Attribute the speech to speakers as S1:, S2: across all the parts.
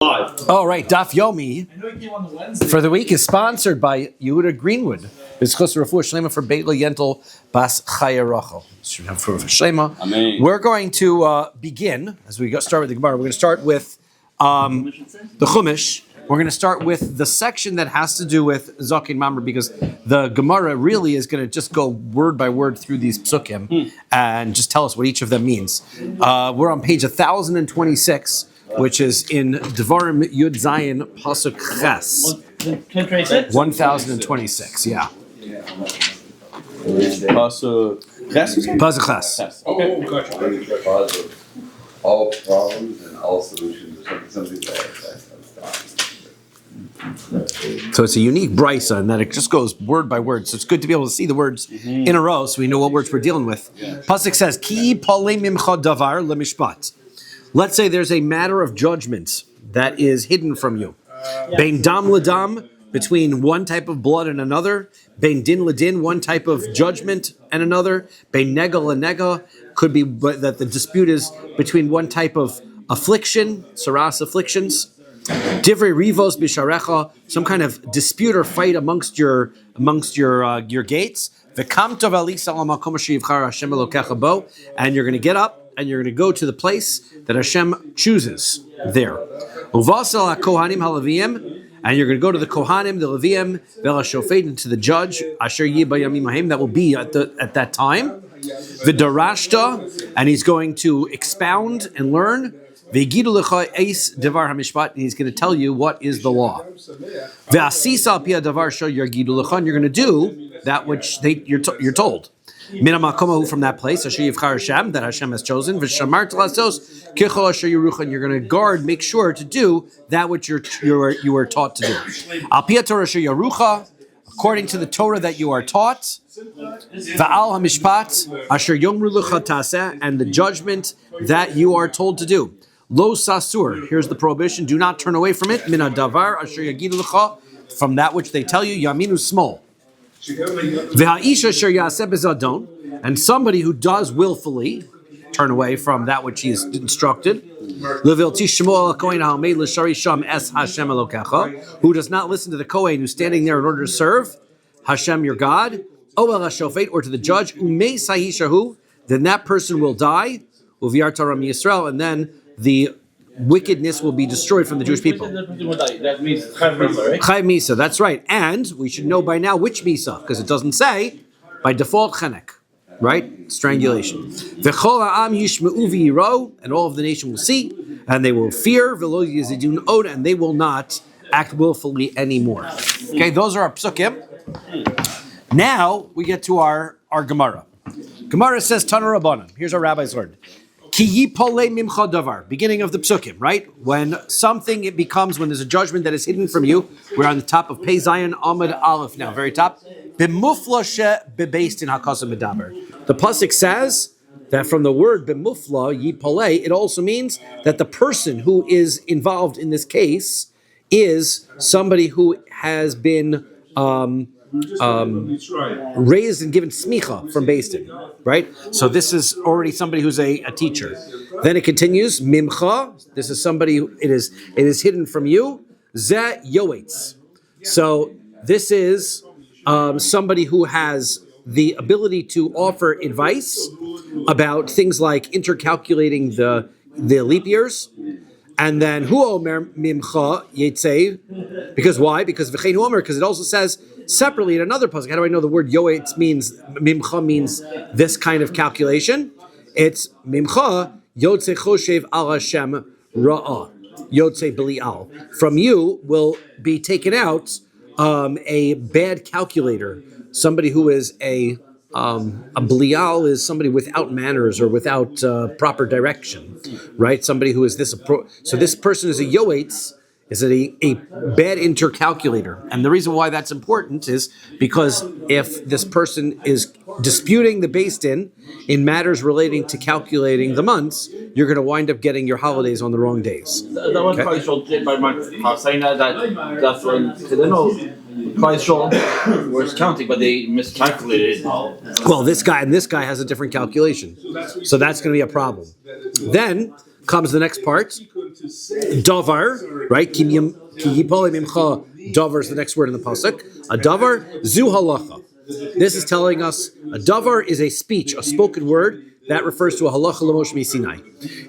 S1: All right, Daf Yomi for the week is sponsored by Yehuda Greenwood. It's Chus Refuah Shlema for Beitla Yentel Bas Chaya Rachel. We're going to begin, as we start with the Gemara, we're going to start with the Chumash. We're going to start with the section that has to do with Zakin Mamre, because the Gemara really is going to just go word by word through these psukim and just tell us what each of them means. We're on page 1026. Which is in Devarim Yud Zayin Pasuk Ches. 1026, yeah.
S2: Pasuk Ches?
S1: Pasuk Ches.
S2: Okay.
S3: All problems and all solutions or something like that.
S1: So it's a unique brisa in that it just goes word by word. So it's good to be able to see the words in a row so we know what words we're dealing with. Pasuk says, Ki palei mimcha davar lemishpat. Let's say there's a matter of judgment that is hidden from you. Bein dam ladam, between one type of blood and another. Bein din ladin, one type of judgment and another. Bein nega lanega, could be that the dispute is between one type of affliction, saras afflictions. Divrei rivos bisharecha, some kind of dispute or fight amongst your gates. V'kamtov alisa al makom asher yivchar Hashem Elokecha bo, and you're going to get up and you're going to go to the place that Hashem chooses there. Uvasal HaKohanim HaLeviim, and you're going to go to the Kohanim, the Leviim, Velashofet, and to the judge, Asher Yi Bayamim Haim, that will be at that time. V'darashta, and he's going to expound and learn. V'yigidu lecha eis devar hamishpat, and he's going to tell you what is the law. V'asisa al pi hadavar sho yargidu lecha, and you're going to do that which you're told. From that place, Asher Yivchar Hashem, that Hashem has chosen, V'shamart lasos kichol asher yerucha, and you're going to guard, make sure to do that which you are taught to do. Al pi Torah asher yerucha, according to the Torah that you are taught. Va'al hamishpat asher yomru lecha taseh, and the judgment that you are told to do. Lo sasur, here's the prohibition: do not turn away from it. Min hadavar asher yagidu lecha, from that which they tell you. Yaminu small. And somebody who does willfully turn away from that which he is instructed, who does not listen to the Kohen who's standing there in order to serve Hashem your God, or to the judge, then that person will die, and then the wickedness will be destroyed from the Jewish people.
S2: That means Chayv Misa, right?
S1: Chayv Misa, that's right. And we should know by now which Misa, because it doesn't say, by default, Chenek, right? Strangulation. V'chol ha'am yishma'u v'yiro, and all of the nation will see, and they will fear, v'lo yizidun od, and they will not act willfully anymore. Okay, those are our psukim. Now, we get to our Gemara. Gemara says, Tana Rabbanan. Here's our rabbi's word. Ki yipolei mimcha davar, beginning of the psukim, right? When there's a judgment that is hidden from you, we're on the top of Pei Zayin Amud Aleph now, very top. B'mufla she bebeist in hakasam medaber. The pasuk says that from the word b'mufla yipolei, it also means that the person who is involved in this case is somebody who has been raised and given smicha from Beis Din, right? So this is already somebody who's a teacher. Then it continues, mimcha. This is somebody who it is hidden from you. Ze yoetz. So this is somebody who has the ability to offer advice about things like intercalculating the leap years. And then hu omer mimcha yetzei, because why? Because v'chein hu omer, because it also says separately in another pasuk. How do I know the word yoetz means mimcha means this kind of calculation? It's mimcha yotzei choshev al Hashem ra'ah yotzei b'li'al. From you will be taken out a bad calculator, somebody who is a blial is somebody without manners or without proper direction, right? Somebody who is this so this person is a yoetz, is a bad intercalculator. And the reason why that's important is because if this person is disputing the Beis Din in matters relating to calculating the months, you're going to wind up getting your holidays on the wrong days.
S2: That one probably should did by saying that's when they know Christ showed was counting, but they miscalculated.
S1: Well, this guy has a different calculation, so that's going to be a problem. Then comes the next part. davar, right? Ki yipole mimcha davar is the next word in the pasuk. A davar zu halacha. This is telling us a davar is a speech, a spoken word that refers to a halacha l'moshe misinai.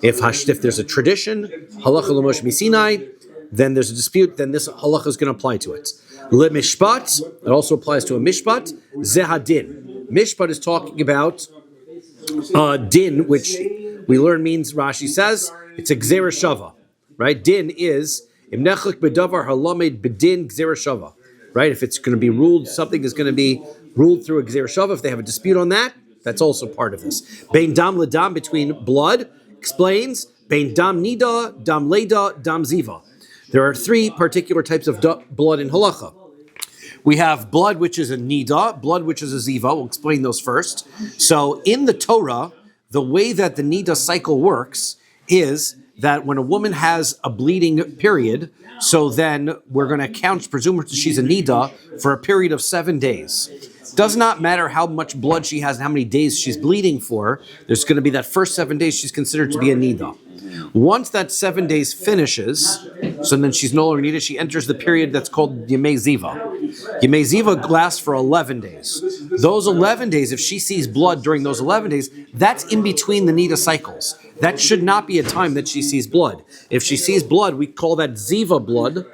S1: If there's a tradition, halacha l'moshe misinai, then there's a dispute, then this halacha is going to apply to it. Le mishpat, it also applies to a mishpat. Zehadin. Mishpat is talking about din, which we learn means, Rashi says, it's a gzera shava, right? Din is imnechlik bedavar halamed bedin gzera shava, right? If it's going to be ruled, something is going to be ruled through a gzera shava. If they have a dispute on that, that's also part of this. Bein dam ledam, between blood, explains bein dam nida, dam leda, dam ziva. There are three particular types of blood in halacha. We have blood which is a nida, blood which is a ziva. We'll explain those first. So in the Torah, the way that the nida cycle works is that when a woman has a bleeding period, so then we're going to count, presumably she's a nida, for a period of 7 days. Does not matter how much blood she has and how many days she's bleeding for, there's going to be that first 7 days she's considered to be a nida. Once that 7 days finishes, so then she's no longer needed, she enters the period that's called Yemei Ziva. Yemei Ziva lasts for 11 days. Those 11 days, if she sees blood during those 11 days, that's in between the Nida cycles. That should not be a time that she sees blood. If she sees blood, we call that Ziva blood,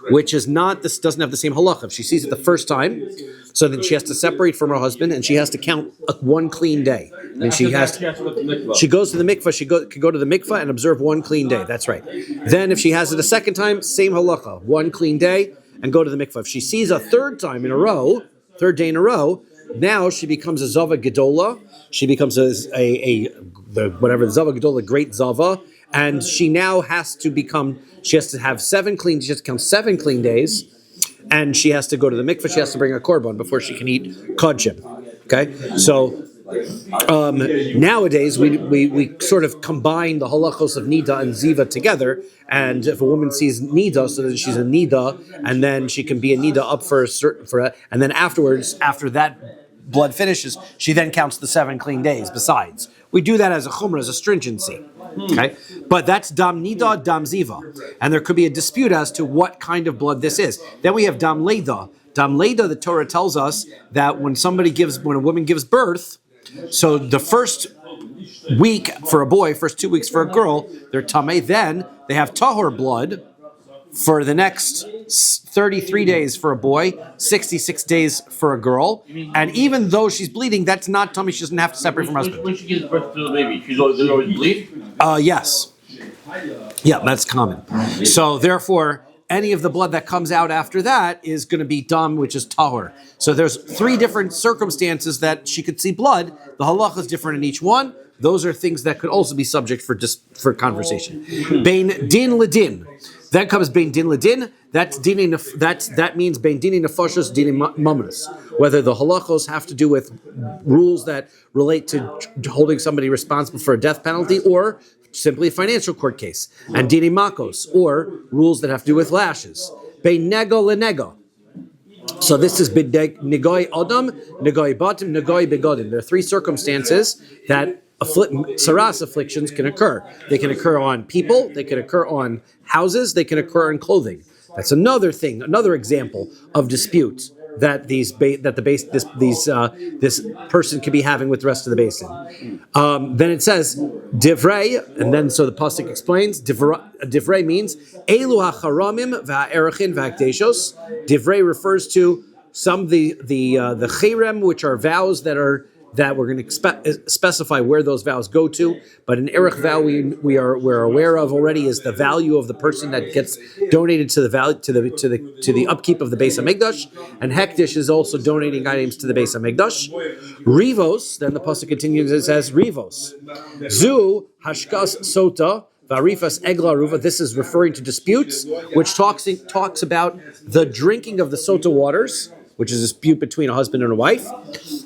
S1: which is not, this doesn't have the same halacha. If she sees it the first time, so then she has to separate from her husband and she has to count one clean day. And she goes to the mikvah, she could go to the mikvah and observe one clean day. That's right. Then if she has it a second time, same halacha, one clean day and go to the mikvah. If she sees a third day in a row, now she becomes a zava gedola. She becomes the zava gedola, great zava, and she now has to have 7 clean. She has to count 7 clean days, and she has to go to the mikveh. She has to bring a korban before she can eat kodshim. Okay, so nowadays we sort of combine the halachos of nida and ziva together. And if a woman sees nida, so then she's a nida, and then she can be a nida up and then afterwards, after that blood finishes, she then counts the 7 clean days besides. We do that as a chumrah, as a stringency. Okay, but that's dam nida, dam ziva, and there could be a dispute as to what kind of blood this is. Then we have dam leda. Dam leda, the Torah tells us that when a woman gives birth, so the first week for a boy, first 2 weeks for a girl, they're tameh. Then they have tahor blood for the next 33 days for a boy, 66 days for a girl, and even though she's bleeding, that's not tummy. She doesn't have to separate from her husband.
S2: When she gives birth to the baby, she's always bleed?
S1: Yes. Yeah, that's common. So therefore, any of the blood that comes out after that is going to be dam, which is tahor. So there's 3 different circumstances that she could see blood. The halacha is different in each one. Those are things that could also be subject for conversation. Bein din ledin. Then comes bein din ledin. That means bein dini nefashos dini mamras. Whether the halachos have to do with rules that relate to holding somebody responsible for a death penalty, or simply a financial court case, and dini makos, or rules that have to do with lashes. Bein nego lenega. So this is nigoi adam, nigoi batim, nigoi begodim. There are 3 circumstances that saras afflictions can occur. They can occur on people, they can occur on houses, they can occur in clothing. That's another thing, another example of disputes that this person could be having with the rest of the basin. Then it says divrei, and then so the pasuk explains divrei means elu hacharamim va'erachin va'akdeshos. Divrei refers to some of the cherem, which are vows that we're going to specify where those vows go to, but an erech vow we're aware of already is the value of the person that gets donated to the upkeep of the Beis Hamikdash, and hektish is also donating items to the Beis Hamikdash. Rivos, then the pasuk continues, it says rivos, zu hashkas sota varifas egla ruva. This is referring to disputes, which talks about the drinking of the sota waters, which is a dispute between a husband and a wife,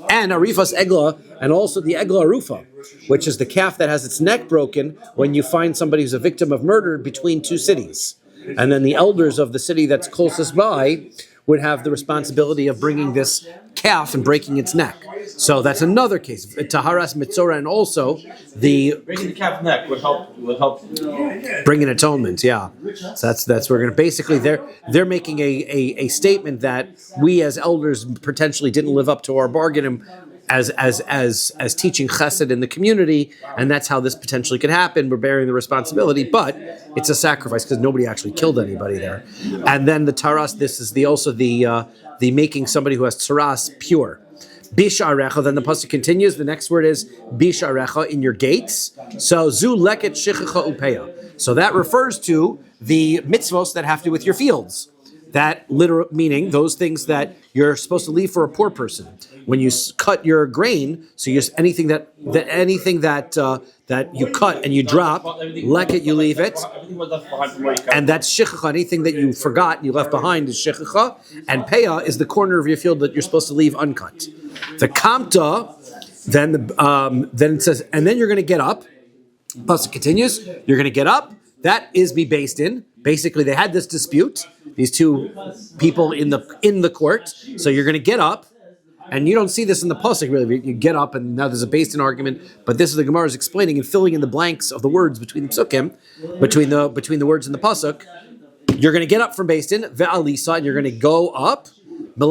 S1: and arifas egla, and also the egla arufa, which is the calf that has its neck broken when you find somebody who's a victim of murder between 2 cities. And then the elders of the city that's closest by would have the responsibility of bringing this calf and breaking its neck. So that's another case. Taharas mitzora, and also the
S2: Breaking the calf neck would help.
S1: bring an atonement. Yeah, so that's we're going to basically they're making a statement that we as elders potentially didn't live up to our bargain as teaching chesed in the community, and that's how this potentially could happen. We're bearing the responsibility, but it's a sacrifice because nobody actually killed anybody there. And then the taras, this is also the making somebody who has taras pure. Bisharecha, then the pasuk continues. The next word is bisharecha, in your gates. So zu leket shichacha upeya. So that refers to the mitzvos that have to do with your fields. That literal meaning those things that you're supposed to leave for a poor person. When you cut your grain, so you anything that you cut and you drop, leket, you leave it, and that's shichacha. Anything that you forgot, you left behind is shichacha, and peah is the corner of your field that you're supposed to leave uncut. The kamta, then it says, and then you're going to get up. Plus it continues. You're going to get up. That is be based in. Basically, they had this dispute. These two people in the court. So you're going to get up. And you don't see this in the pasuk really. You get up, and now there's a based in argument. But this is the Gemara is explaining and filling in the blanks of the words between the psukim, between the words in the pasuk. You're going to get up from based in ve'alisa, and you're going to go up. This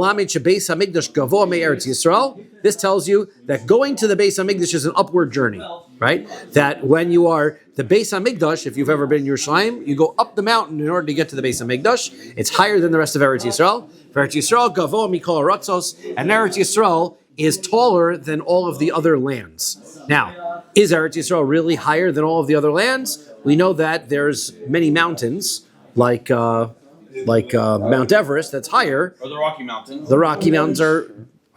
S1: tells you that going to the Beis Hamikdash is an upward journey, right? That when you are the Beis Hamikdash, if you've ever been in Yerushalayim, you go up the mountain in order to get to the Beis Hamikdash. It's higher than the rest of Eretz Yisrael. Eretz Yisrael gavo mikol aratzos, and Eretz Yisrael is taller than all of the other lands. Now, is Eretz Yisrael really higher than all of the other lands? We know that there's many mountains like Mount Everest that's higher.
S2: Or the Rocky Mountains.
S1: The Rocky Mountains are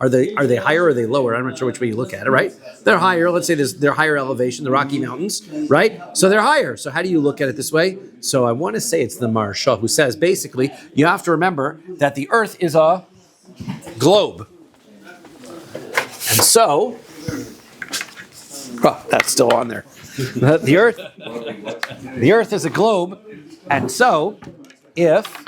S1: they higher or are they lower? I'm not sure which way you look at it, right? They're higher. Let's say they're higher elevation, the Rocky Mountains, right? So they're higher. So how do you look at it this way? So I want to say it's the Maharsha who says basically you have to remember that the Earth is a globe. And so that's still on there. The Earth is a globe, and so if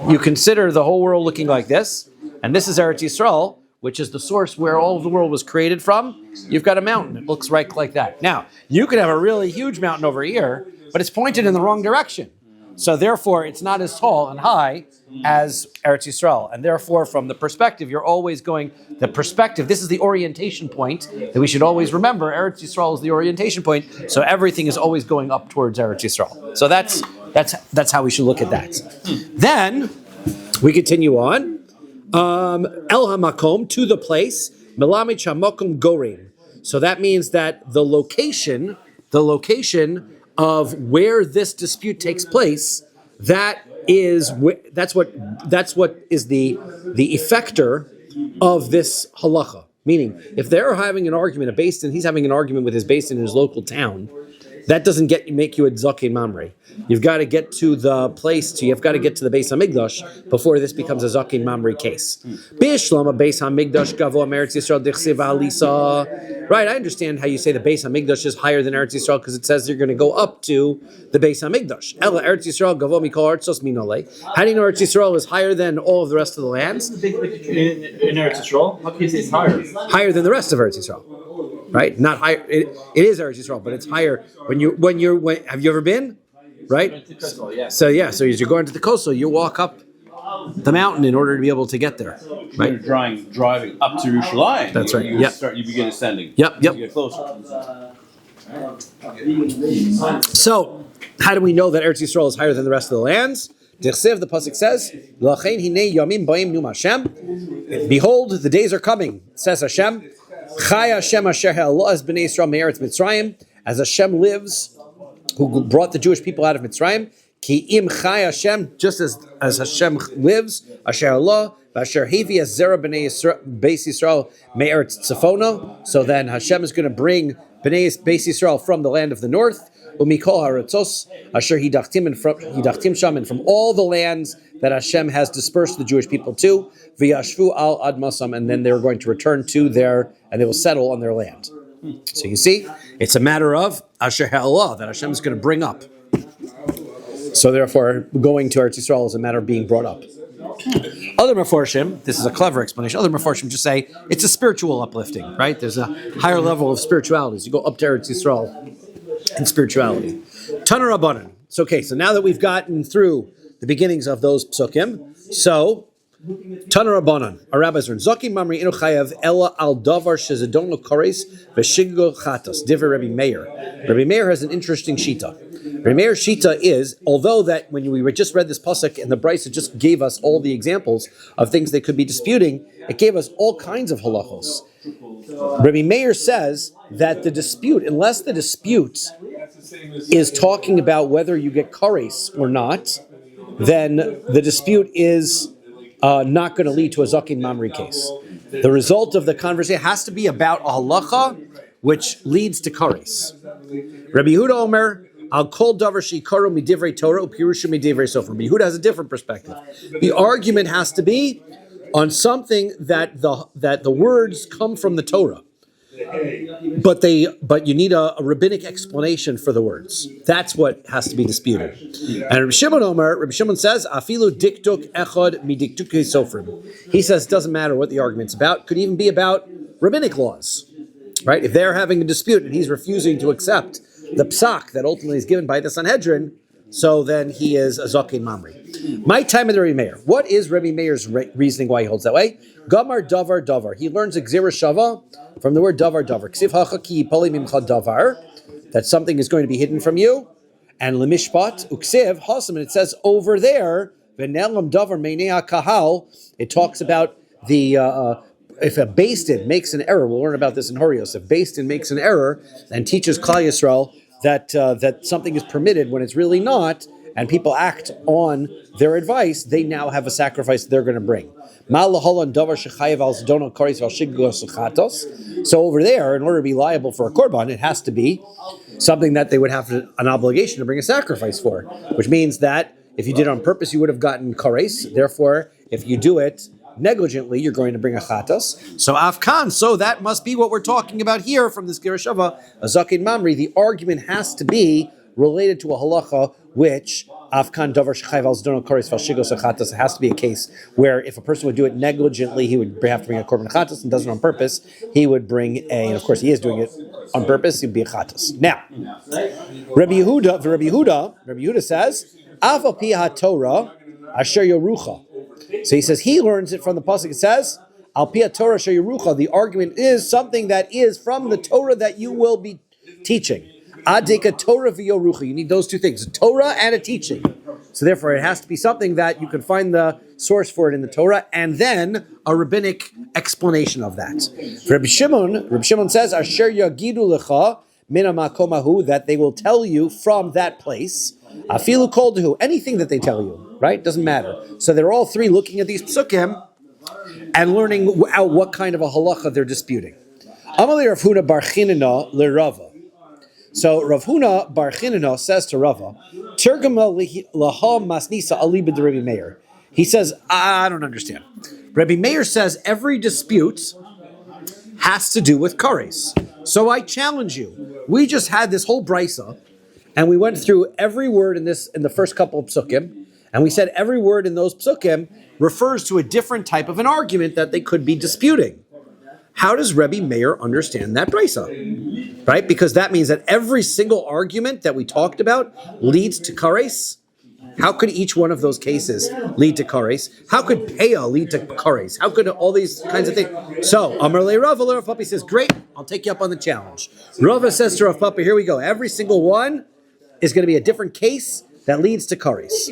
S1: you consider the whole world looking like this, and this is Eretz Yisrael, which is the source where all of the world was created from, you've got a mountain. It looks right like that. Now, you could have a really huge mountain over here, but it's pointed in the wrong direction. So therefore, it's not as tall and high as Eretz Yisrael. And therefore, from the perspective, you're always going, this is the orientation point that we should always remember. Eretz Yisrael is the orientation point. So everything is always going up towards Eretz Yisrael. So that's how we should look at that. Then we continue on. El hamakom, to the place. Melamid shamakom gorim. So that means that the location of where this dispute takes place, that's what is the effector of this halacha. Meaning, if they're having an argument, he's having an argument with his beis din in his local town, that doesn't make you a zaken mamre. You've got to get to the place. You've got to get to the Beis Hamikdash before this becomes a zaken mamre case. Bishlama Beis Hamikdash gavo Eretz Yisrael dichsiv alisa. Right, I understand how you say the Beis Hamikdash is higher than Eretz Yisrael because it says you're going to go up to the Beis Hamikdash. Ela Eretz Yisrael gavo mikol artzos minole. How do you know Eretz Yisrael is higher than all of the rest of the lands?
S2: In Eretz Yisrael, how can you say it's higher?
S1: Higher than the rest of Eretz Yisrael. Right, not higher. It is Eretz Yisrael, but it's higher when have you ever been? Right. So as you're going to the coastal, you walk up the mountain in order to be able to get there. Right.
S4: You're driving up to Yerushalayim.
S1: That's right.
S4: You begin ascending.
S1: Yep.
S4: You get closer.
S1: So how do we know that Eretz Yisrael is higher than the rest of the lands? The pasuk says, behold, the days are coming, says Hashem. As Hashem lives, who brought the Jewish people out of Mitzrayim, ki im chai Hashem, just as Hashem lives, Asher Allah, Asher Hevi as Zera b'nei Beis Yisrael me'eretz tzafona. So then Hashem is going to bring Beis Yisrael from the land of the north, umikol haratzos Asher hidachtim sham, and from all the lands that Hashem has dispersed the Jewish people to, v'yashvu al admasam, and then they're going to return to and they will settle on their land. So you see, it's a matter of Asher Ha'Allah that Hashem is going to bring up. So therefore, going to Eretz Yisrael is a matter of being brought up. Other Meforshim, this is a clever explanation. Other Meforshim just say it's a spiritual uplifting, right? There's a higher level of spirituality. So you go up to Eretz Yisrael in spirituality. Tana Rabbanan. So okay, so now that we've gotten through the beginnings of those psukim, so Tana Rabbanan, our rabbis are Zaki Mamri Inu Chayav Ella Al Davar Shezadon Lo Kores Veshigo Chatas Diver Rabbi Meir. Rabbi Meir has an interesting shita. Rabbi Meir's shita is, although that when we just read this pasuk and the Brisa just gave us all the examples of things they could be disputing, it gave us all kinds of halachos. Rabbi Meir says that the dispute, unless the dispute is talking about whether you get kares or not, then the dispute is not going to lead to a zakin mamri case. The result of the conversation has to be about a halacha which leads to kares. Rabbi Yehuda Omer, I'll call davar shikaro midivrei Torah upirusha midivrei sofer. Rabbi Yehuda has a different perspective. The argument has to be on something that the words come from the Torah, but you need a rabbinic explanation for the words. That's what has to be disputed. And Rabbi Shimon says, afilu diktuk echad midiktukei sofrim. He says it doesn't matter what the argument's about. Could even be about rabbinic laws, right? If they're having a dispute and he's refusing to accept the psak that ultimately is given by the Sanhedrin, so then he is a zakin mamri. My time of the Rabbi Meir. What is Rabbi Meir's reasoning why he holds that way? Gamar davar davar. He learns exira shava from the word davar davar. Ksiv hacha ki poli mimcha davar. That something is going to be hidden from you. And lemishpat uksiv hasam. And it says over there, v'nelam davar meinei kahal. It talks about the if a beis din makes an error. We'll learn about this in Horios. If beis din makes an error and teaches Klal Yisrael that something is permitted when it's really not, and people act on their advice, they now have a sacrifice they're going to bring. So over there, in order to be liable for a korban, it has to be something that they would have an obligation to bring a sacrifice for, which means that if you did it on purpose, you would have gotten kares. Therefore, if you do it negligently, you're going to bring a chatas. So afkan, so that must be what we're talking about here from this Gerashava, a zakin mamri. The argument has to be related to a halacha, which afkan davar shechayv al zdono kares valshigos chatas. It has to be a case where if a person would do it negligently, he would have to bring a korban chatas, and does it on purpose, he would bring and of course he is doing it on purpose, he'd be a chatas. Now, Rabbi Yehuda says, Aval pi ha-Torah asher yorucha. So he says he learns it from the pasuk. It says, "Al pi Torah sheyerucha." The argument is something that is from the Torah that you will be teaching. Adeka Torah v'yorucha. You need those two things: a Torah and a teaching. So therefore, it has to be something that you can find the source for it in the Torah, and then a rabbinic explanation of that. For Rabbi Shimon says, "Asher yagidu lecha min hamakomahu," that they will tell you from that place. Afilu kol dehu, anything that they tell you. Right? Doesn't matter. So they're all three looking at these psukim and learning what kind of a halacha they're disputing. Amalei Rav Huna bar Chinina leRava. So Rav Huna bar Chinina says to Rava, Tirgama laha masnisa ali b'd Rabbi Meir. He says, I don't understand. Rabbi Meir says every dispute has to do with kares. So I challenge you. We just had this whole brisa, and we went through every word in the first couple of psukim. And we said every word in those psukim refers to a different type of an argument that they could be disputing. How does Rabbi Meir understand that brisa? Right? Because that means that every single argument that we talked about leads to kares. How could each one of those cases lead to kares? How could peah lead to kares? How could all these kinds of things? So, Amar le Rava, Rav Papi says, great, I'll take you up on the challenge. Rava says to Rav Papi, here we go. Every single one is going to be a different case that leads to kares.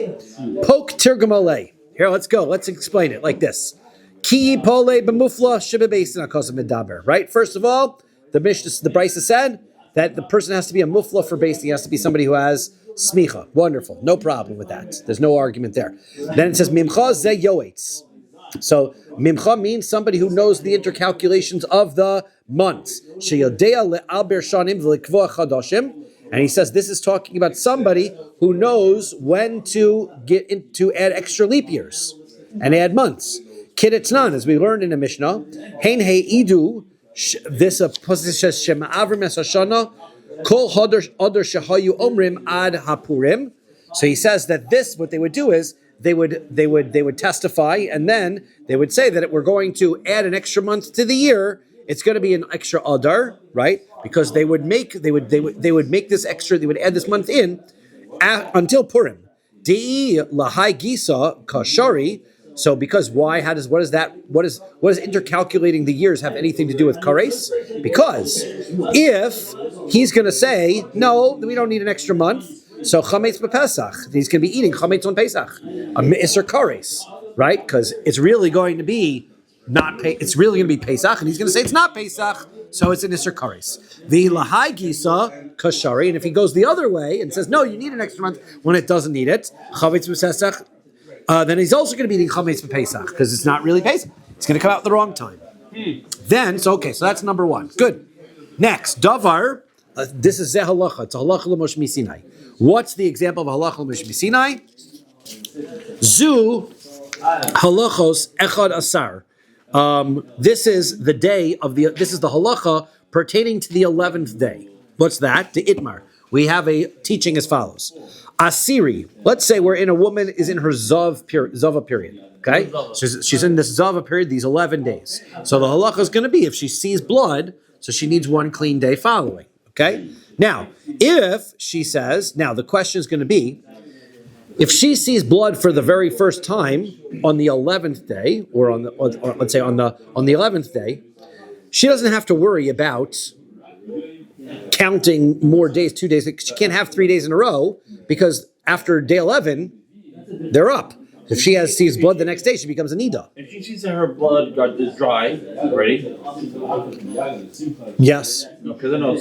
S1: Poke tirgamale. Here, let's go. Let's explain it like this. Ki pole b'mufla shebebesin akosim medaber. Right? First of all, the Brisa said that the person has to be a mufla for beis. He has to be somebody who has smicha. Wonderful. No problem with that. There's no argument there. Then it says mimcha ze yoetz. So mimcha means somebody who knows the intercalculations of the months. Sheyodea le'alber shanim v'likvoa chadashim. And he says this is talking about somebody who knows when to add extra leap years and add months. Kidetznan, as we learned in the Mishnah, hein idu. This pasuk says Shema Avrim Es Hashana Kol Hadar Shahayu Omrim Ad Hapurim. So he says that this, what they would do is they would testify, and then they would say that we're going to add an extra month to the year. It's going to be an extra Adar, right? Because they would make this extra. They would add this month in until Purim. Di lahai gisa kashari. So because why? What does intercalculating the years have anything to do with kares? Because if he's going to say no, we don't need an extra month. So chametz b'Pesach, he's going to be eating chametz on Pesach, a miser kares, right? Because it's really going to be it's really going to be Pesach, and he's going to say it's not Pesach, so it's an iser kares. The lahai gisa kashari, and if he goes the other way and says no, you need an extra month when it doesn't need it, chametz b'Pesach, then he's also going to be eating chametz b'Pesach because it's not really Pesach. It's going to come out at the wrong time. Then, so that's number one. Good. Next, davar. This is zeh halacha. It's a halacha l'Moshe Sinai. What's the example of halacha l'Moshe Sinai? Zu halachos echad asar. This is the day of this is the halacha pertaining to the 11th day. What's that? The itmar. We have a teaching as follows. Asiri. Let's say a woman is in her zava period. Okay, she's in this zava period, these 11 days. So the halacha is going to be if she sees blood, so she needs one clean day following. Okay. Now, if she says, the question is going to be, if she sees blood for the very first time on the 11th day, or let's say on the 11th day, she doesn't have to worry about counting more days, 2 days. She can't have 3 days in a row because after day 11, they're up. If she sees blood the next day, she becomes a nida.
S2: If she sees that her blood is dry already.
S1: Yes.
S2: Because I know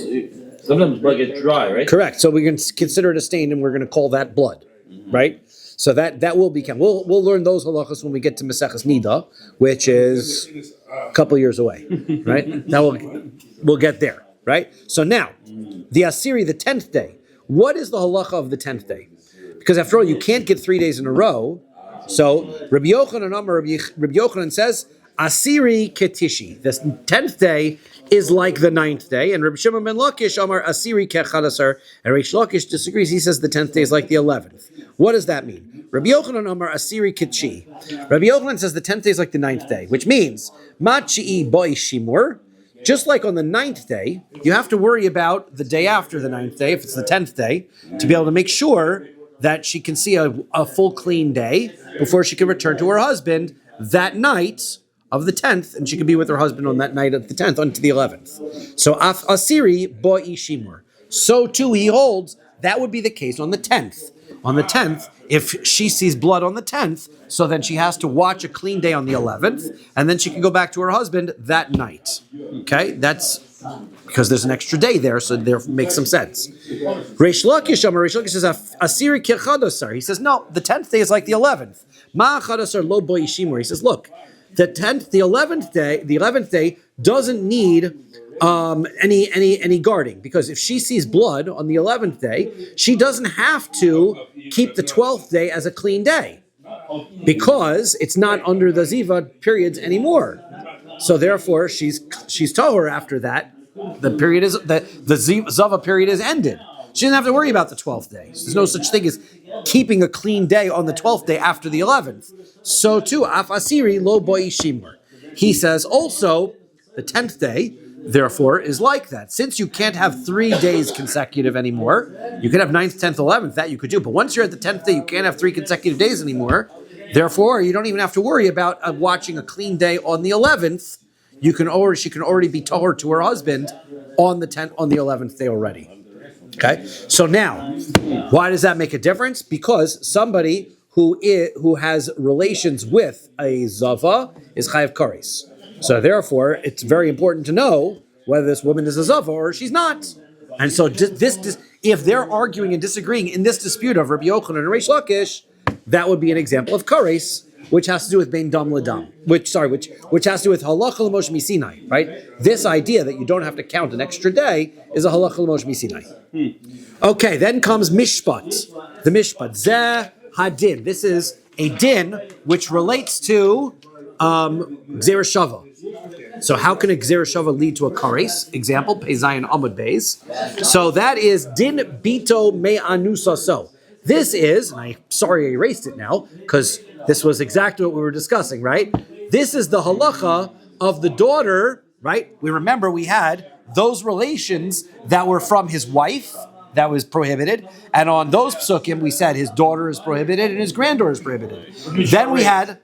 S2: sometimes blood gets dry, right?
S1: Correct. So we can consider it a stain, and we're going to call that blood, right? So that will become. We'll learn those halachas when we get to Maseches Nida, which is a couple years away, right? Now we'll get there, right? So now the Asiri, the 10th day. What is the halacha of the 10th day? Because after all, you can't get 3 days in a row. So Rabbi Yochanan says Asiri ketishi. The 10th day is like the 9th day, and Rabbi Shimon ben Lakish Amar Asiri kechadasar, and Reish Lakish disagrees. He says the 10th day is like the 11th. What does that mean? Rabbi Yochanan Amar Asiri ketchi. Rabbi Yochanan says the 10th day is like the 9th day, which means Machi'i boi shimur. Just like on the 9th day, you have to worry about the day after the 9th day, if it's the 10th day, to be able to make sure that she can see a full clean day before she can return to her husband that night of the 10th, and she can be with her husband on that night of the 10th unto the 11th. So af asiri boi shimur. So too he holds that would be the case on the 10th. On the 10th, if she sees blood on the 10th, so then she has to watch a clean day on the 11th, and then she can go back to her husband that night. Okay, that's because there's an extra day there, so there makes some sense. Reish Lakish says asiri kechadasar. He says no, the 10th day is like the 11th. Ma chadasar lo boi shimur. He says look, the 11th day doesn't need any guarding, because if she sees blood on the 11th day, she doesn't have to keep the 12th day as a clean day because it's not under the ziva periods anymore. So therefore, she's tahor after that. The period is the zava period is ended. She doesn't have to worry about the 12th day. There's no such thing as keeping a clean day on the 12th day after the 11th. So too, af asiri lo boi shimur. He says also the 10th day, therefore, is like that. Since you can't have 3 days consecutive anymore, you can have 9th, 10th, 11th, that you could do. But once you're at the 10th day, you can't have 3 consecutive days anymore. Therefore, you don't even have to worry about watching a clean day on the 11th. She can already be tahor to her husband on the 11th day already. Okay, so now, why does that make a difference? Because somebody who has relations with a zava is chayav kares. So therefore, it's very important to know whether this woman is a zava or she's not. And so if they're arguing and disagreeing in this dispute of Rabbi Yochanan and Reish Lakish, that would be an example of kares, which has to do with bein dam ledam, which has to do with halacha l'Moshe Sinai, right? This idea that you don't have to count an extra day is a halacha l'Moshe Sinai. Okay, then comes mishpat. The mishpat, zeh hadin. This is a din which relates to gzera shava. So how can a gzera shava lead to a kares? Example, Pei Zayin Amud Beis. So that is din bito me anusa so. This is, and I'm sorry I erased it now, because this was exactly what we were discussing, right? This is the halacha of the daughter, right? We remember we had those relations that were from his wife, that was prohibited, and on those psukim we said his daughter is prohibited and his granddaughter is prohibited. Then we had,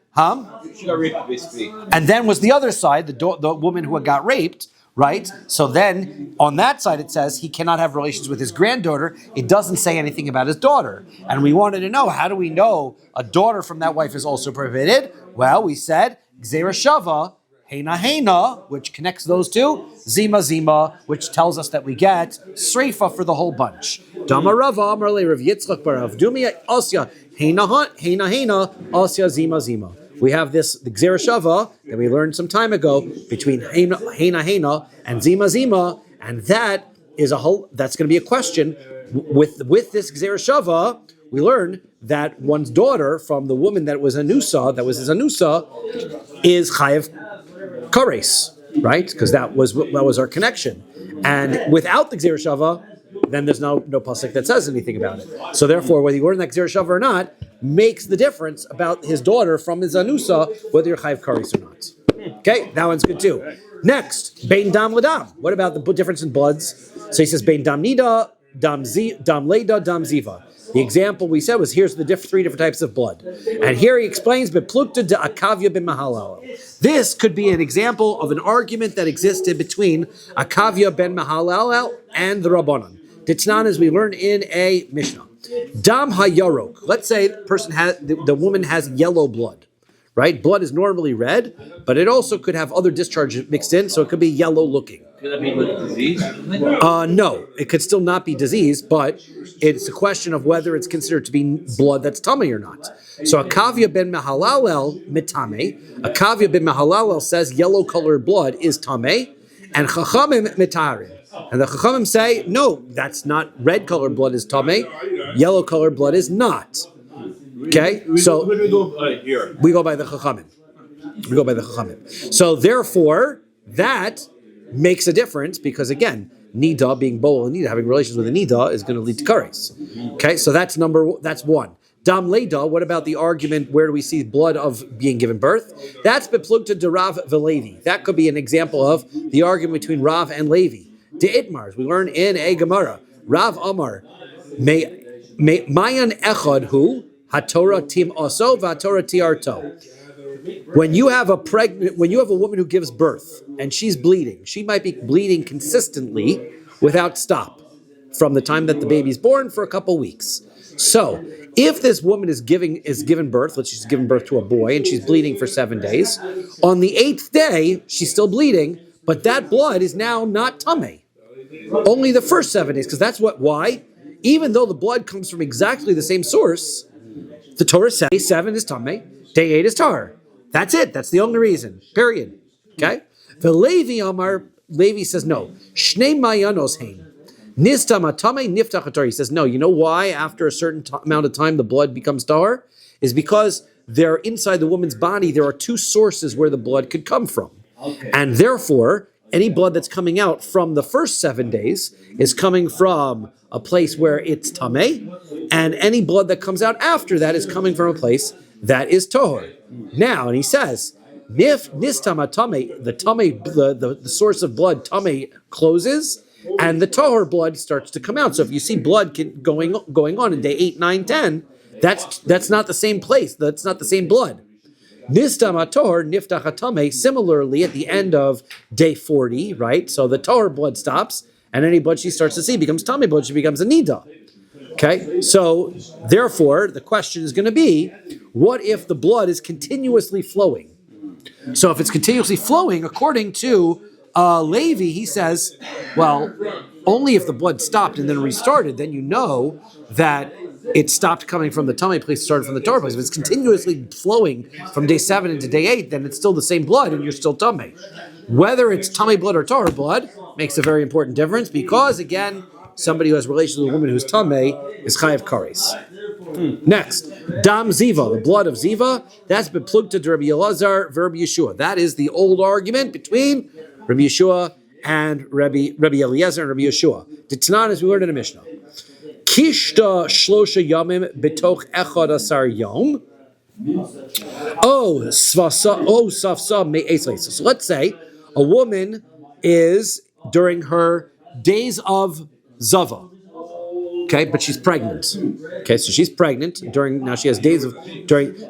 S2: She got raped, basically.
S1: and then was the other side, the woman who got raped, right? So then on that side it says he cannot have relations with his granddaughter. It doesn't say anything about his daughter. And we wanted to know, how do we know a daughter from that wife is also prohibited? Well, we said, Gzera Shava, Heina Heina, which connects those two, Zima Zima, which tells us that we get Sreifa for the whole bunch. Dama Rava, Amarle Rav Yitzchak Barav, Dumia Asya, Heina Heina, Asya Zima Zima. We have this, the Gzera Shava, that we learned some time ago, between Heina Heina and Zima Zima, and that is that's going to be a question. With this Gzera Shava, we learn that one's daughter from the woman that was his Anusa, is Chayev Kares, right? Because that was our connection. And without the Gzera Shava, then there's no pasuk that says anything about it. So therefore, whether you learn that Gzera Shava or not, makes the difference about his daughter from his Anusa, whether you're Chayev Kares or not. Okay, that one's good too. Next, Bein Dam Ladam. What about the difference in bloods? So he says Bein Dam Nida, Dam Leda, Dam Ziva. The example we said was, here's the three different types of blood. And here he explains, Beplukta de Akavya ben Mahalal. This could be an example of an argument that existed between Akavya ben Mahalal and the Rabbanon. Ditnan, as we learn in a Mishnah. Dam hayarok. Let's say the woman has yellow blood, right? Blood is normally red, but it also could have other discharge mixed in, so it could be yellow looking.
S2: Could that be with disease?
S1: No, it could still not be disease, but it's a question of whether it's considered to be blood that's tamei or not. So Akavya ben Mahalalel mitame. Akavya ben Mahalalel says yellow colored blood is tamei, and Chachamim mitarim. And the Chachamim say, no, that's not, red colored blood is tamei, yellow colored blood is not. Okay, so
S2: we go here.
S1: We go by the Chachamim. So therefore, that makes a difference because again, Nida being Boel and Nida having relations with a Nida is going to lead to Kares. Okay, so that's one. Dam Leda, what about the argument where do we see blood of being given birth? That's Beplugta de Rav Velevi. That could be an example of the argument between Rav and Levi. De Itmars, we learn in a Gemara. Rav Amar, Mayan Echad Hu, HaTorah Tim Oso, VaTorah Tiarto. When you have a woman who gives birth and she's bleeding, she might be bleeding consistently without stop from the time that the baby's born for a couple weeks. So, if this woman is given birth, let's say she's given birth to a boy and she's bleeding for 7 days, on the 8th day she's still bleeding, but that blood is now not tamei. Only the first 7 days, because why? Even though the blood comes from exactly the same source, the Torah says day 7 is tamei, day 8 is tar. That's it. That's the only reason. Period. Okay? The Levi says no. Shnei mayanos hein. Nista matame niftach hatar. He says no. You know why? After a certain amount of time, the blood becomes tar, is because there inside the woman's body there are two sources where the blood could come from, and therefore any blood that's coming out from the first 7 days is coming from a place where it's tamei, and any blood that comes out after that is coming from a place that is tohor. Now, and he says, nistama tamei, the source of blood tamei closes, and the tohor blood starts to come out. So if you see blood going on in day 8, 9, 10, that's not the same place. That's not the same blood. Nistama tohor niftach tamei. Similarly, at the end of day 40, right? So the tohor blood stops, and any blood she starts to see becomes tamei blood. She becomes a nida. Okay, so therefore the question is going to be, what if the blood is continuously flowing? So if it's continuously flowing, according to Levi, he says, well, only if the blood stopped and then restarted, then you know that it stopped coming from the tummy place, started from the Torah place. If it's continuously flowing from day 7 into day 8, then it's still the same blood and you're still tummy. Whether it's tummy blood or Torah blood makes a very important difference because, again, somebody who has relations with a woman who's tamei is chayav kares. Next, dam ziva, the blood of ziva, that's beplugta to Rabbi Elazar, Rabbi Yeshua. That is the old argument between Rabbi Yeshua and Rabbi Eliezer and Rabbi Yeshua. The Tanan, as we learned in the Mishnah. Kishta shlosha yamim betoch echad asar yom. Safsa me'es leisa. So let's say a woman is during her days of zava. Okay, but she's pregnant. Okay, so she's pregnant now she has days of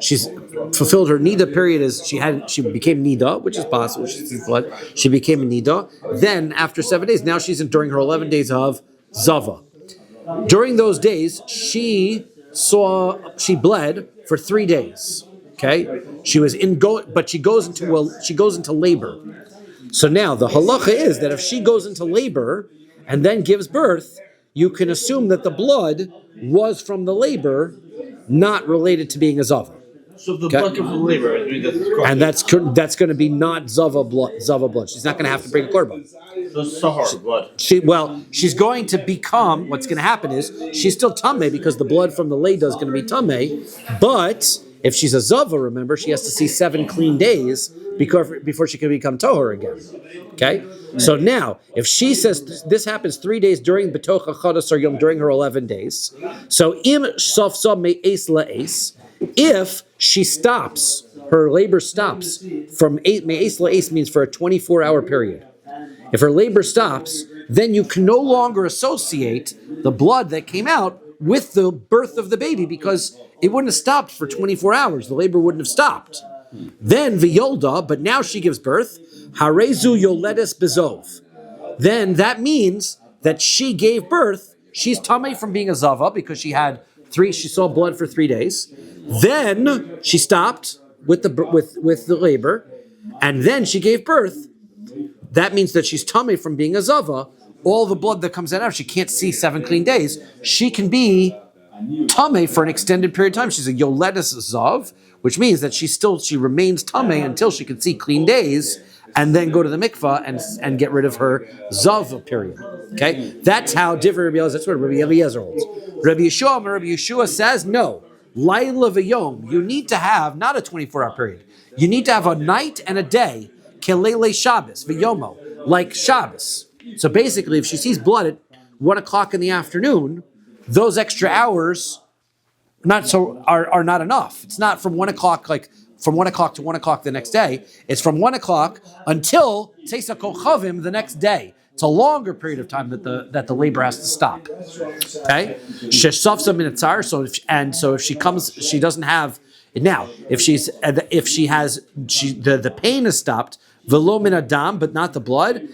S1: she's fulfilled her nida period as she became nida, which is possible. She sees blood. She became a nida. Then after 7 days, now she's during her 11 days of zava. During those days, she bled for 3 days. Okay, but she goes into labor. So now the halacha is that if she goes into labor and then gives birth, you can assume that the blood was from the labor, not related to being a zava.
S2: So the blood comes from labor,
S1: and that's going to be not zava blood. She's not going to have to bring a korban.
S2: So sahar blood.
S1: She's going to become. What's going to happen is she's still tameh because the blood from the leda is going to be tameh. But if she's a zava, remember she has to see 7 clean days before she can become tohar again. Okay. So now, if she says this happens 3 days during betoch echad asar yom during her 11 days, so im safsa me'es la'es. If she stops, her labor stops from me'es la'es means for a 24-hour period. If her labor stops, then you can no longer associate the blood that came out with the birth of the baby because it wouldn't have stopped for 24 hours. The labor wouldn't have stopped. Then v'yolda, but now she gives birth. Harezu yoledes bezov. Then that means that she gave birth. She's tamei from being a zava because she saw blood for 3 days. Then she stopped with the labor, and then she gave birth. That means that she's tamei from being a zava. All the blood that comes out, she can't see 7 clean days. She can be tamei for an extended period of time. She's a yoledes zav, which means that she remains tamei until she can see clean days, and then go to the mikvah and get rid of her zav period. Okay, that's how different Rabbi Eliezer. That's what Rabbi Eliezer holds. Rabbi Yeshua says no. Laila v'yom. You need to have not a 24-hour period. You need to have a night and a day. Kelele Shabbos v'yomo, like Shabbos. So basically, if she sees blood at 1 o'clock in the afternoon, those extra hours are not enough. It's not from 1 o'clock to 1 o'clock the next day. It's from 1 o'clock until Teisa Kochavim the next day. It's a longer period of time that the labor has to stop. Okay, Sheshavsa minatzar. So if she comes, she doesn't have now. If the pain is stopped. Velo min adam, but not the blood.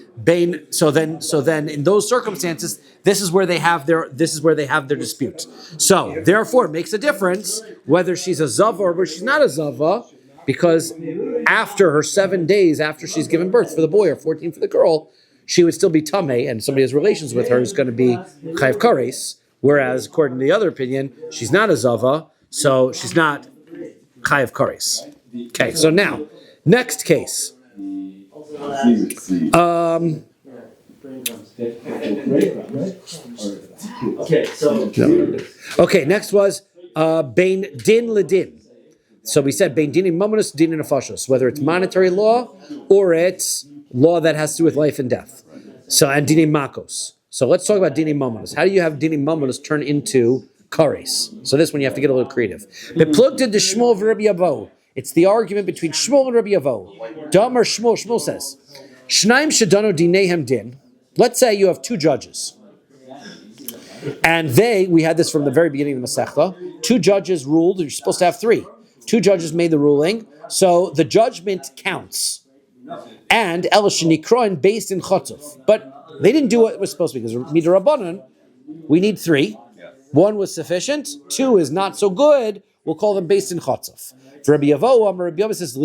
S1: So then, in those circumstances, this is where they have their dispute. So therefore, it makes a difference whether she's a zava or whether she's not a zava, because after her 7 days after she's given birth for the boy or 14 for the girl, she would still be tamei, and somebody has relations with her is going to be chayav kares. Whereas, according to the other opinion, she's not a zava, so she's not chayav kares. Okay, so now next case. Next was bein din ledin. So we said bein din in mamonos, din in nefashos, whether it's monetary law or it's law that has to do with life and death. So and din in makos. So let's talk about din in mamonos. How do you have din in mamonos turn into kares? So this one you have to get a little creative. Bepluged the Shmuel v'Rabbi Avo. It's the argument between Shmuel and Rabbi Avo. Damar Shmuel. Shmuel says, Shnaim shadano dinehem din. Let's say you have 2 judges. And we had this from the very beginning of the Masechta. 2 judges ruled, you're supposed to have 3. 2 judges made the ruling, so the judgment counts. And El Shenikroin based in Chotzuf. But they didn't do what it was supposed to be, because Midrabanan, we need 3. 1 was sufficient, 2 is not so good, we'll call them based in Chotzuf. For Rabbi Avo, Rabbi Avo says,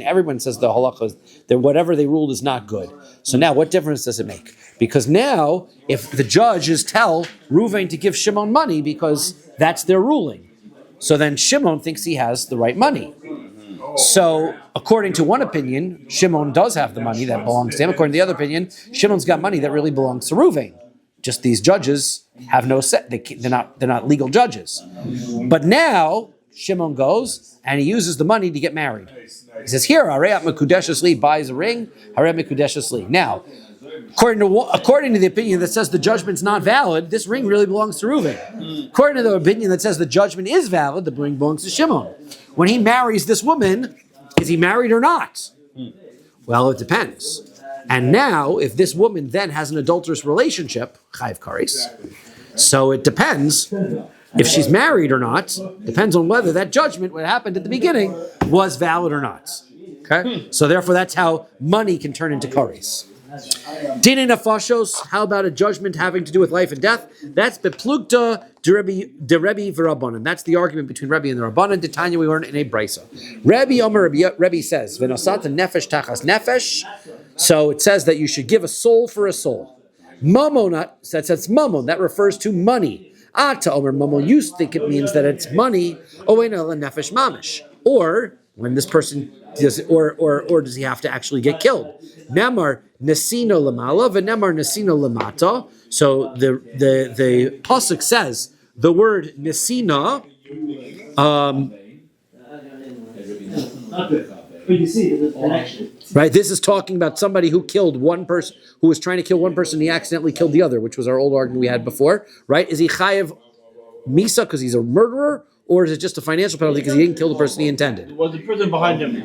S1: everyone says the halakha, that whatever they ruled is not good. So now, what difference does it make? Because now, if the judges tell Reuven to give Shimon money because that's their ruling, so then Shimon thinks he has the right money. So, according to one opinion, Shimon does have the money that belongs to him. According to the other opinion, Shimon's got money that really belongs to Reuven. Just these judges have no set; they're not legal judges. But now Shimon goes and he uses the money to get married. He says, "Here, Harei Mekudeshes Li buys a ring. Harei Mekudeshes Li." Now, According to the opinion that says the judgment's not valid, this ring really belongs to Reuven. According to the opinion that says the judgment is valid, the ring belongs to Shimon. When he marries this woman, is he married or not? Well, it depends. And now, if this woman then has an adulterous relationship, chayiv kares. So it depends if she's married or not. Depends on whether that judgment, what happened at the beginning, was valid or not. Okay, so therefore, that's how money can turn into kares. Dina nafashos. How about a judgment having to do with life and death? That's beplugta de Rabbi v'Rabbanan. That's the argument between Rabbi and the Rabbanan. Tanya we learn in a brisa. Rabbi says v'nosata nefesh tachas nefesh. So it says that you should give a soul for a soul. Mamon, that's mamon. That refers to money. Ata omer mamon. You think it means that it's money. Owena la nefesh mamish. Or when this person does, or does he have to actually get killed? Nemar nesino lamala v'nemar nesino lamata. So the pasuk says the word nesina. Right, this is talking about somebody who killed one person, who was trying to kill one person, and he accidentally killed the other, which was our old argument we had before. Right? Is he chayev misa because he's a murderer? Or is it just a financial penalty because he didn't kill the person he intended?
S2: Was the person behind him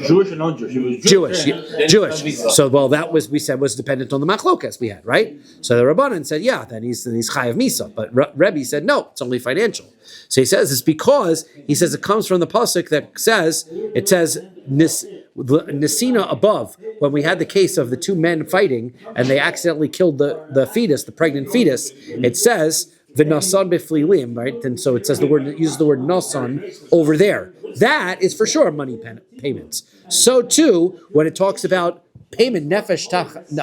S2: Jewish or non-Jewish? He was
S1: Jewish. So, well, that was, we said, was dependent on the machlokas we had, right? So the Rabbanan said, yeah, then he's chayav misa. But Rebbe said, no, it's only financial. So he says it's because, he says it comes from the pasuk that says, it says, Nesina above, when we had the case of the two men fighting, and they accidentally killed the fetus, the pregnant fetus, it says, V'nasan b'flilim, right? And so it says it uses the word nasan over there. That is for sure money payments. So too, when it talks about payment nefesh tachas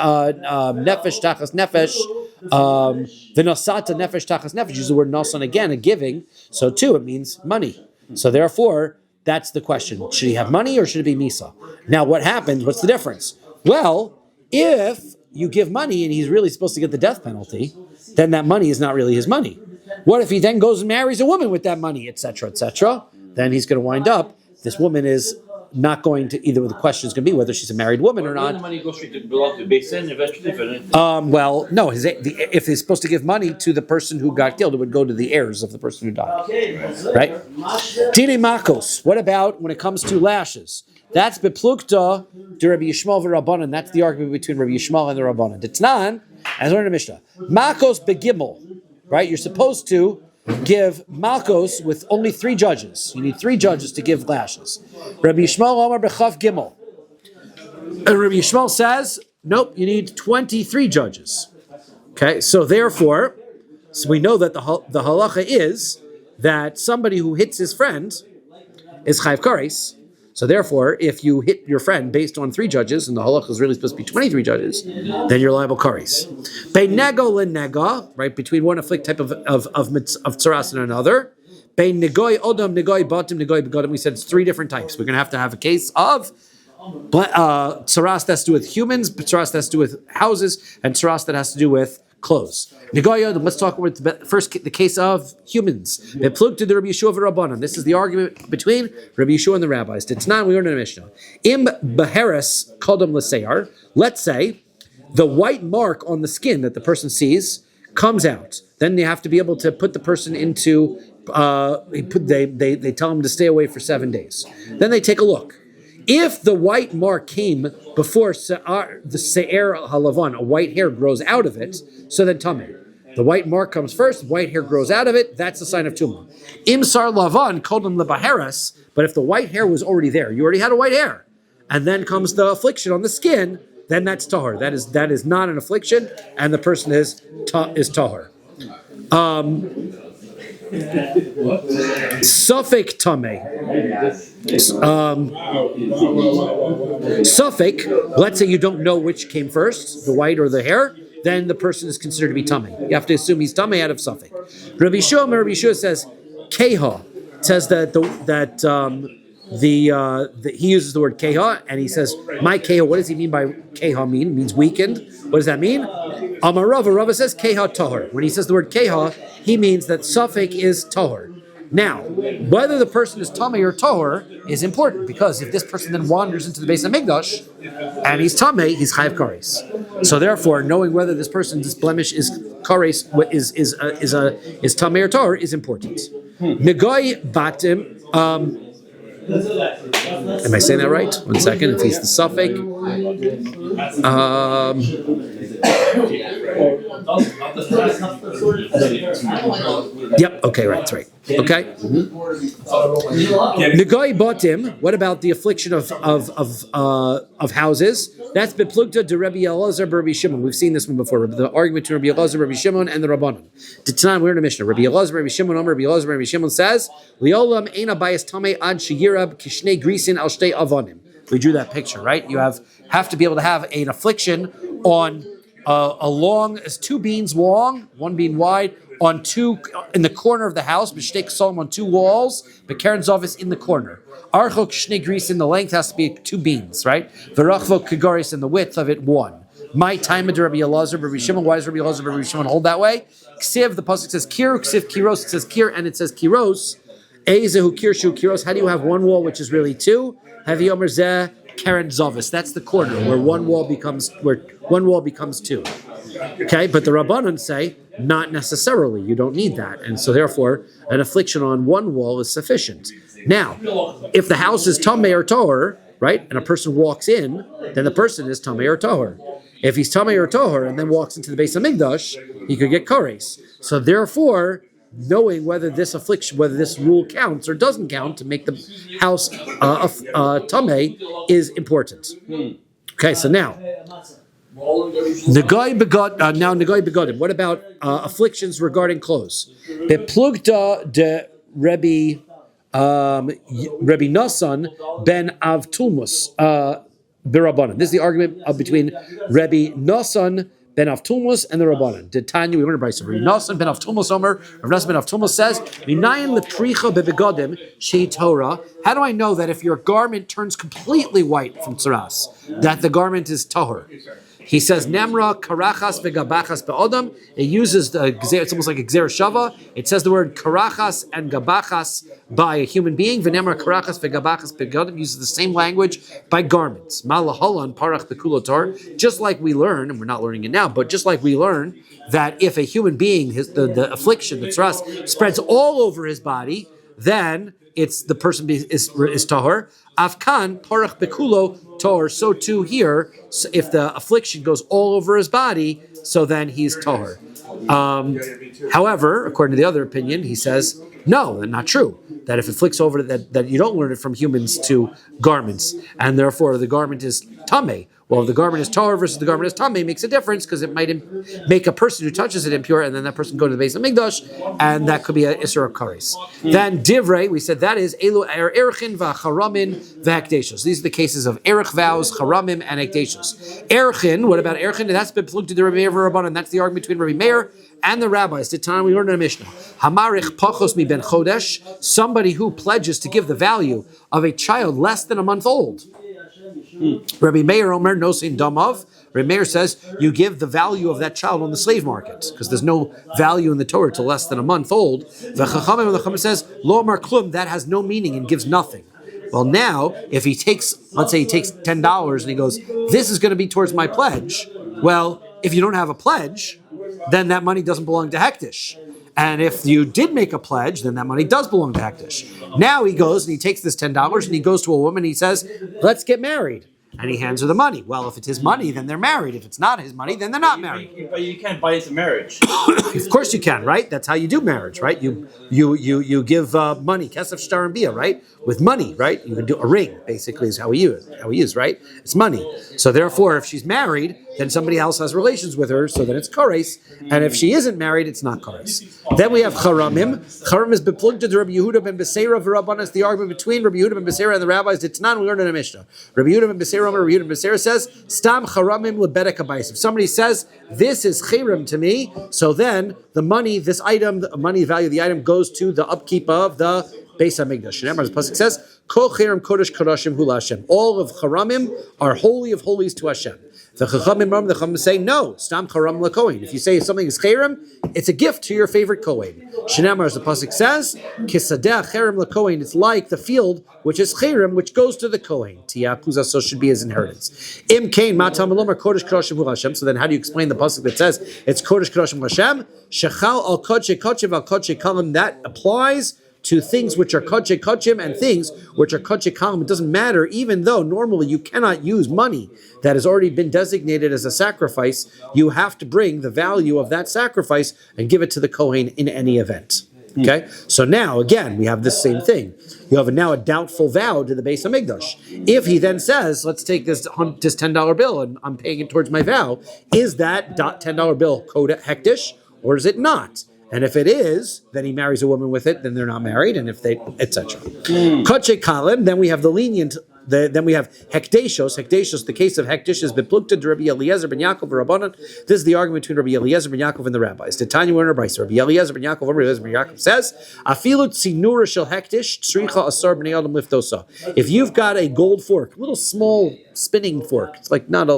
S1: nefesh, v'nasata nefesh tachas nefesh, use the word nasan again, a giving. So too, it means money. So therefore, that's the question: should he have money or should it be misa? Now, what happens? What's the difference? Well, if you give money and he's really supposed to get the death penalty, then that money is not really his money. What if he then goes and marries a woman with that money, etc., etc.? Then he's going to wind up, this woman is not going to, either the question is going to be whether she's a married woman or not.
S2: The money goes straight to belong to Basin eventually.
S1: Well, no, if he's supposed to give money to the person who got killed, it would go to the heirs of the person who died. Right? Dine makos. What about when it comes to lashes? That's beplukta de Rabbi Yishmael v'Rabbanan. That's the argument between Rabbi Yishmael and the Rabbanan. Ditnan, as learned in Mishnah, makos begimel. Right, you're supposed to give malkos with only 3 judges. You need 3 judges to give lashes. Rabbi Yishmael Omar b'chav gimel. Rabbi Yishmael says, nope, you need 23 judges. Okay, so therefore, we know that the halacha is that somebody who hits his friend is chayiv kares. So therefore, if you hit your friend based on 3 judges, and the halacha is really supposed to be 23 judges, then you're liable kares. Bein nego lenega, right, between one afflict type of tzaras and another. Bein negoi odom, negoi batim, negoi begodim. We said it's 3 different types. We're going to have a case of tzaras that has to do with humans, tzaras that has to do with houses, and tzaras that has to do with clothes. Let's talk about first the case of humans. This is the argument between Rabbi Yeshua and the rabbis. Titnan, we learned in a Mishnah. Im beheres kodam l'seyar. Let's say the white mark on the skin that the person sees comes out. Then they have to be able to put the person into. They tell him to stay away for 7 days. Then they take a look. If the white mark came before the se'er halavan, a white hair grows out of it, so then tameh. The white mark comes first, white hair grows out of it, that's a sign of tumah. Imsar lavan kodem lebaheres, but if the white hair was already there, you already had a white hair, and then comes the affliction on the skin, then that's tahor. That is not an affliction, and the person is tahor. Suffik tameh. Suffik, let's say you don't know which came first, the white or the hair, then the person is considered to be tameh. You have to assume he's tameh out of suffik. Rabbi Yeshua says, keha, says that he uses the word keha, and he says, my keha, what does he mean by keha mean? It means weakened. What does that mean? Rava says keha tahor. When he says the word keha, he means that suffik is tahor. Now, whether the person is tameh or tahor is important, because if this person then wanders into the base of Mikdash and he's tameh, he's chayav kares. So therefore, knowing whether this person's blemish is kares is tamei or tahor is important. Negoy batim. Am I saying that right? 1 second. If he's the suffix. Yep. Okay. Right. That's right. Okay. Negoy batim. What about the affliction of houses? That's beplugta de Rabbi Elazar Rabbi Shimon. We've seen this one before. The argument between Rabbi Elazar Rabbi Shimon and the Rabbanon. Tonight we're in a Mishnah. Rabbi Elazar Rabbi Shimon Rabbi Elazar Rabbi Shimon says, "Liolam eina bayis tamei ad sheyirab kishnei grisin al shtei avonim." We drew that picture, right? You have to be able to have an affliction on a long as 2 beams long, 1 beam wide, on 2 in the corner of the house. B'shtei k'solim on 2 walls. B'keren zavis in the corner. Archok shnei grisin, the length has to be 2 beams, right? V'rachvo kigaris, and the width of it 1. My time of Rabbi Elazar, Rabbi Shimon. Why does Rabbi Elazar, Rabbi Shimon hold that way? Ksiv, the pasuk says kir, ksiv kiros, it says kir, and it says kiros. Ezehu kir shu kiros. How do you have 1 wall, which is really 2? Havi omer zeh keren zavis. That's the corner where 1 wall becomes 2. Okay, but the Rabbanan say not necessarily. You don't need that, and so therefore an affliction on 1 wall is sufficient. Now, if the house is tamei or tahor, right, and a person walks in, then the person is tamei or tahor. If he's tamei or tahor and then walks into the Beis Hamikdash, he could get kares. So therefore, knowing whether this affliction, whether this rule counts or doesn't count to make the house tamei is important. Okay, so now. Negoy begodim. What about afflictions regarding clothes? Beplugta de Rabbi Nasan ben Avtulmus birabanan. This is the argument between Rabbi Nasan ben Avtulmus and the Rabbanan. Did Tanya, we learned about Rabbi Nasan ben Avtulmus Omer. Rabbi Nasan ben Avtulmus says, "Minayin lepricha bebegodim shei Torah." How do I know that if your garment turns completely white from tzaras, that the garment is tahor? He says, Nemra karachas v'gabachas be'odam. It uses it's almost like a gzer shava. It says the word karachas and gabachas by a human being. V'nemra karachas v'gabachas be'odam uses the same language by garments. Malaholan parach bekulotor. Just like we learn, and we're not learning it now, but just like we learn that if a human being, the affliction, the tzaras, spreads all over his body, then it's the person is tahor. Afkan parach bekulo tahor. So too here, if the affliction goes all over his body, so then he's tahor. However, according to the other opinion, he says no, not true. That if it flicks over that you don't learn it from humans to garments, and therefore the garment is tamei. Well, if the garment is tahor versus the garment is tamei, makes a difference because it might make a person who touches it impure, and then that person go to the Beis Hamikdash, and that could be a isur of kares. Then divrei, we said that is elu erichin v'charamin v'hekdeshos. These are the cases of erich vows, charamim, and hekdeshos. Erichin, what about erichin? That's been plugged to the Rabbi Meir v'Rabbanan. That's the argument between Rabbi Meir and the rabbis. The time we learned in a Mishnah, hamarich pachos mi ben chodesh, somebody who pledges to give the value of a child less than a month old. Rabbi Meir Omer nosin damav. Rabbi Meir says you give the value of that child on the slave market because there's no value in the Torah to less than a month old. The Chachamim says lo amar klum, that has no meaning and gives nothing. Well, now if he takes, let's say he takes $10 and he goes, this is going to be towards my pledge. Well, if you don't have a pledge, then that money doesn't belong to Hektish. And if you did make a pledge, then that money does belong to Hektish. Now he goes and he takes this $10 and he goes to a woman and he says, let's get married. And he hands her the money. Well, if it's his money, then they're married. If it's not his money, then they're not married.
S2: But you can't buy into marriage.
S1: Of course you can, right? That's how you do marriage, right? You give money, kesef shtar and bia, right? With money, right? You can do a ring, basically, is how we use, right? It's money. So therefore, if she's married, then somebody else has relations with her, so then it's kares. And if she isn't married, it's not kares. Then we have charamim. Charam is bepluged to Rabbi Yehuda ben Beseira v'Rabbanan. The argument between Rabbi Yehuda ben Beseira and the rabbis. Ditnan, we learned in a Mishnah. Rabbi Yehuda ben Beseira, Rabbi Yehuda ben Beseira says, Stam charamim lebedek habayis. If somebody says, this is chiram to me, so then the money, this item, the money value of the item goes to the upkeep of the Beis Hamikdash. As the pasuk says, Kol chiram kodesh kodashim hu Hashem. All of charamim are holy of holies to Hashem. The Chachamim say no. Stam charam lakohen. If you say something is cherem, it's a gift to your favorite kohen. Shenamar, as the pasuk says, kisadeh cherem lakohen. It's like the field which is cherem, which goes to the kohen. Tiyakuza, so should be his inheritance. Im kain matam alomar kodesh kadoshim hu Hashem. So then, how do you explain the pasuk that says it's kodesh kadoshim Hashem? Shechal al kodesh kodesh al kodesh kalim. That applies to things which are kodesh kodshim and things which are kodesh kalim. It doesn't matter, even though normally you cannot use money that has already been designated as a sacrifice. You have to bring the value of that sacrifice and give it to the kohen in any event. Okay, so now again we have this same thing. You have now a doubtful vow to the Beis Hamikdash. If he then says, "Let's take this $10 bill and I'm paying it towards my vow," is that $10 bill kodesh hektish or is it not? And if it is, then he marries a woman with it, then they're not married, and if they, etc. Kodesh kalim, then we have the lenient, then we have hekdeshos. Hekdeshos, the case of hekdesh is beplukta to Rabbi Eliezer ben Yaakov Rabbanan. This is the argument between Rabbi Eliezer ben Yaakov and the rabbis. The Tanya were in Rabbi. Rabbi Eliezer ben Yaakov says, "Afilu tzinura shel hekdesh tzricha asar bnei adam liftosa." If you've got a gold fork, a little small spinning fork, it's like not a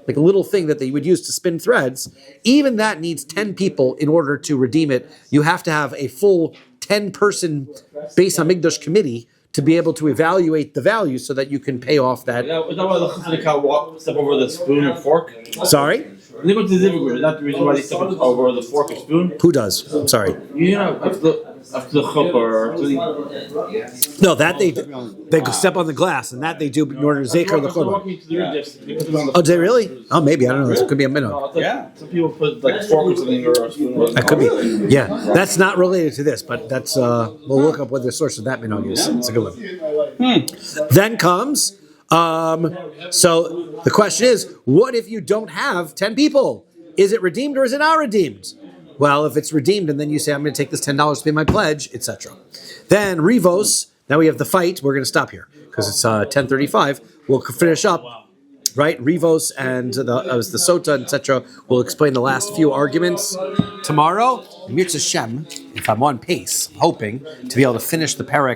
S1: like a little thing that they would use to spin threads, even that needs 10 people in order to redeem it. You have to have a full 10-person Beis Hamikdash committee to be able to evaluate the value so that you can pay off that.
S2: Is that why the Chazal step over the spoon and fork?
S1: Sorry?
S2: When they go to the Zivug, is that the reason why they step over the fork and spoon?
S1: Who does? I'm sorry.
S2: You know, after the chuppah or something.
S1: No, that they step on the glass, and that they do in order to zecher the churban. Oh, do they really? Oh, maybe, I don't know. It could be a minnow.
S4: Yeah.
S2: Some people put like a fork or something or a spoon.
S1: That could be. Yeah, that's not related to this, but that's we'll look up what the source of that minnow is. It's a good one. Then comes. So the question is, what if you don't have 10 people? Is it redeemed or is it not redeemed? Well, if it's redeemed and then you say, I'm going to take this $10 to pay my pledge, etc. Then Rivos, now we have the fight. We're going to stop here because it's 10:35. We'll finish up, right? Rivos and the Sota, etc. We'll explain the last few arguments tomorrow. Mirza Shem, if I'm on pace, I'm hoping to be able to finish the parak